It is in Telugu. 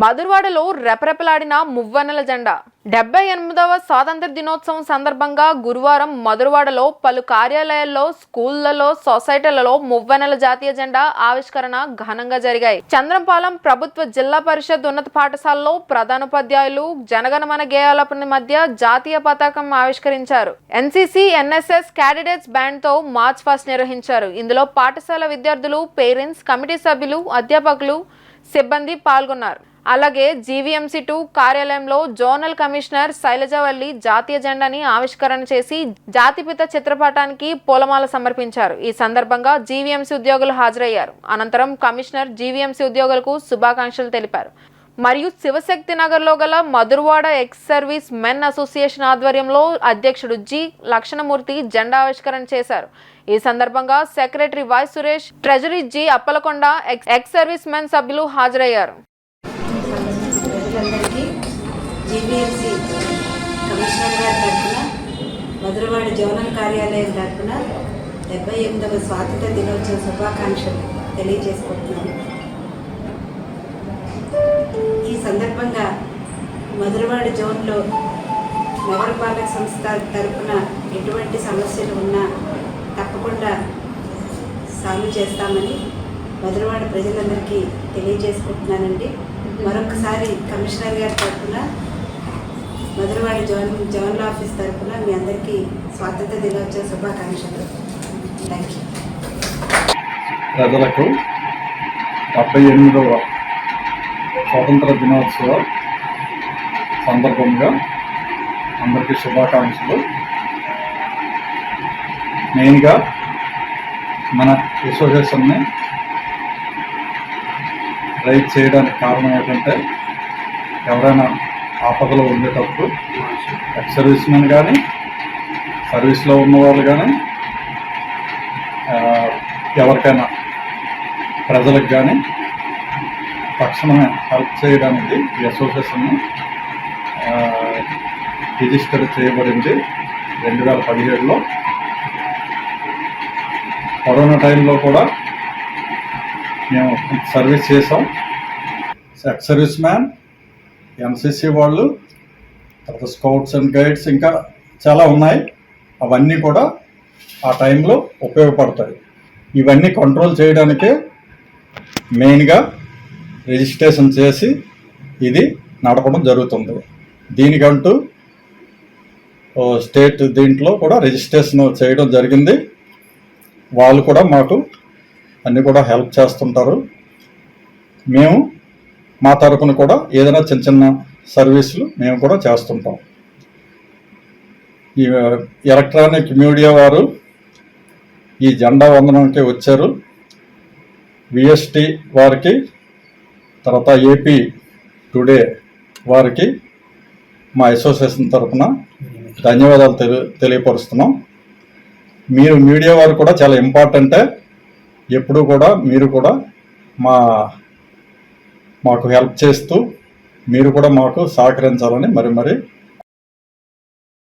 మధురవాడలో రెపరెపలాడిన మువ్వన్నెల జెండా 78వ స్వాతంత్ర దినోత్సవం సందర్భంగా గురువారం మధురవాడలో పలు కార్యాలయాల్లో, స్కూళ్లలో, సొసైటీలలో మువ్వన్నెల జాతీయ జెండా ఆవిష్కరణ ఘనంగా జరిగాయి. చంద్రంపాలెం ప్రభుత్వ జిల్లా పరిషత్ ఉన్నత పాఠశాలలో ప్రధానోపాధ్యాయులు జనగణమన గేయాలపన మధ్య జాతీయ పతాకం ఆవిష్కరించారు. ఎన్సీసీ, ఎన్ఎస్ఎస్ క్యాడెట్స్ బ్యాండ్ తో మార్చ్ పాస్ట్ నిర్వహించారు. ఇందులో పాఠశాల విద్యార్థులు, పేరెంట్స్, కమిటీ సభ్యులు, అధ్యాపకులు, సిబ్బంది పాల్గొన్నారు. అలాగే జీవీఎంసీ 2 కార్యాలయంలో జోనల్ కమిషనర్ శైలజవల్లి జాతీయ జెండాని ఆవిష్కరణ చేసి జాతిపిత చిత్రపటానికి పూలమాల సమర్పించారు. ఈ సందర్భంగా జీవీఎంసీ ఉద్యోగులు హాజరయ్యారు. అనంతరం కమిషనర్ జీవీఎంసీ ఉద్యోగులకు శుభాకాంక్షలు తెలిపారు. మరియు శివశక్తి నగర్లో గల Madhurawada ex service men association ఆధ్వర్యంలో అధ్యక్షుడు జి లక్షణమూర్తి జెండా ఆవిష్కరణ చేశారు. ఈ సందర్భంగా secretary why Suresh, treasury G Appalakonda, ex service men సభ్యులు హాజరయ్యారు. జీవీఎంసీ కమిషనర్ గారి తరఫున, మధురవాడ జోనల్ కార్యాలయం తరఫున 78వ స్వాతంత్ర దినోత్సవ శుభాకాంక్షలు తెలియజేసుకుంటున్నాను. ఈ సందర్భంగా మధురవాడ జోన్లో నగరపాలక సంస్థ తరఫున ఎటువంటి సమస్యలు ఉన్నా తప్పకుండా సాల్వ్ చేస్తామని మధురవాడ ప్రజలందరికీ తెలియజేసుకుంటున్నానండి. మరొకసారి కమిషనర్ గారి తరఫున, మధురవాడ జోనల్ ఆఫీస్ తరఫున మీ అందరికీ స్వాతంత్ర దినోత్సవ శుభాకాంక్షలు. Thank you. ప్రజలకు 78వ స్వాతంత్ర దినోత్సవ సందర్భంగా అందరికీ శుభాకాంక్షలు. మెయిన్గా మన అసోసియేషన్ని రైట్ చేయడానికి కారణం ఏంటంటే, ఎవరైనా ఆపదలో ఉండేటప్పుడు ఎక్స్ సర్వీస్ మెన్ కానీ, సర్వీస్లో ఉన్నవాళ్ళు కానీ, ఎవరికైనా ప్రజలకు కానీ తక్షణమే హెల్ప్ చేయడానికి ఈ అసోసియేషన్ని రిజిస్టర్ చేయబడింది 2017లో. కరోనా టైంలో కూడా మేము సర్వీస్ చేసాం. ఎక్స్ సర్వీస్ మ్యాన్, ఎన్సీసీ వాళ్ళు, తర్వాత స్కౌట్స్ అండ్ గైడ్స్, ఇంకా చాలా ఉన్నాయి. అవన్నీ కూడా ఆ టైంలో ఉపయోగపడతాయి. ఇవన్నీ కంట్రోల్ చేయడానికే మెయిన్గా రిజిస్ట్రేషన్ చేసి ఇది నడపడం జరుగుతుంది. దీనికంటూ స్టేట్ దీంట్లో కూడా రిజిస్ట్రేషన్ చేయడం జరిగింది. వాళ్ళు కూడా మాకు అన్నీ కూడా హెల్ప్ చేస్తుంటారు. మేము మా తరపున కూడా ఏదైనా చిన్న చిన్న సర్వీసులు మేము కూడా చేస్తుంటాం. ఈ ఎలక్ట్రానిక్ మీడియా వారు ఈ జెండా వందనానికి వచ్చారు. విఎస్టీ వారికి, తర్వాత ఏపీ టుడే వారికి మా అసోసియేషన్ తరఫున ధన్యవాదాలు తెలియపరుస్తున్నాం. మీరు మీడియా వారు కూడా చాలా ఇంపార్టెంటే. ఎప్పుడు కూడా మీరు కూడా మాకు హెల్ప్ చేస్తూ మీరు కూడా మాకు సహకరించాలని మరి